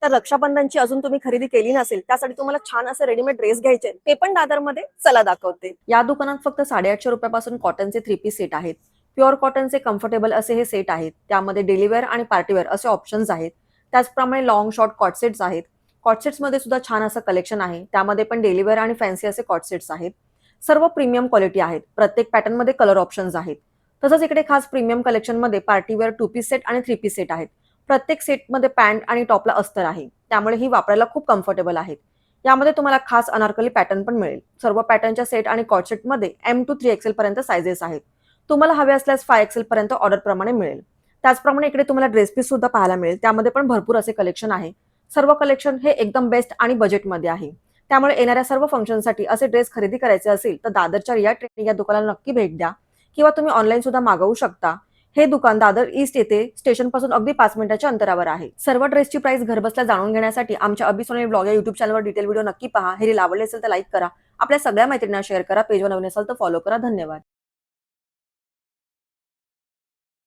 तर रक्षाबंधनची अजून तुम्ही खरेदी केली नसेल त्यासाठी तुम्हाला छान असे रेडीमेड ड्रेस घ्यायचे ते पण दादरमध्ये, चला दाखवते. या दुकानात फक्त 850 रुपयापासून कॉटनचे 3 पीस सेट आहेत. प्युअर कॉटनचे कम्फर्टेबल असे हे सेट आहेत. त्यामध्ये डेलीवेअर आणि पार्टीवेअर असे ऑप्शन्स आहेत. त्याचप्रमाणे लॉंग शॉर्ट कॉट सेट्स आहेत. कॉट सेट्स मध्ये सुद्धा छान असं कलेक्शन आहे. त्यामध्ये पण डेलीवेअर आणि फॅन्सी असे कॉट सेट्स आहेत. सर्व प्रीमियम क्वालिटी आहेत. प्रत्येक पॅटर्न मध्ये कलर ऑप्शन्स आहेत. तसंच इकडे खास प्रीमियम कलेक्शन मध्ये पार्टीवेअर 2 पीस सेट आणि 3 पीस सेट आहेत. प्रत्येक सेटमध्ये पॅन्ट आणि टॉपला अस्तर आहे. त्यामुळे ही वापरायला खूप कम्फर्टेबल आहेत. यामध्ये तुम्हाला खास अनारकली पॅटर्न पण मिळेल. सर्व पॅटर्नच्या सेट आणि कॉट सेट मध्ये M to 3XL पर्यंत साइजेस आहेत. तुम्हाला हवे असल्यास 5XL पर्यंत ऑर्डर प्रमाणे मिळेल. त्याचप्रमाणे इकडे तुम्हाला ड्रेस पीस सुद्धा पाहायला मिळेल. त्यामध्ये पण भरपूर असे कलेक्शन आहे. सर्व कलेक्शन हे एकदम बेस्ट आणि बजेटमध्ये आहे. त्यामुळे येणाऱ्या सर्व फंक्शनसाठी असे ड्रेस खरेदी करायचे असेल तर दादरच्या रिया ट्रेंडिंग या दुकानाला नक्की भेट द्या किंवा तुम्ही ऑनलाईन सुद्धा मागवू शकता. हे दुकान दादर ईस्ट येथे स्टेशन पासून अगदी 5 मिनिटाच्या अंतरावर आहे. सर्व ड्रेसची प्राइस घरबसल्या जाणून घेण्यासाठी आमच्या अबी सोनली ब्लॉग या युट्यूब चॅनलवर डिटेल व्हिडिओ नक्की पहा. हे रील आवडले असेल तर लाईक करा. आपल्या सगळ्या मैत्रिणींना शेअर करा. पेजवर नवीन असेल तर फॉलो करा. धन्यवाद.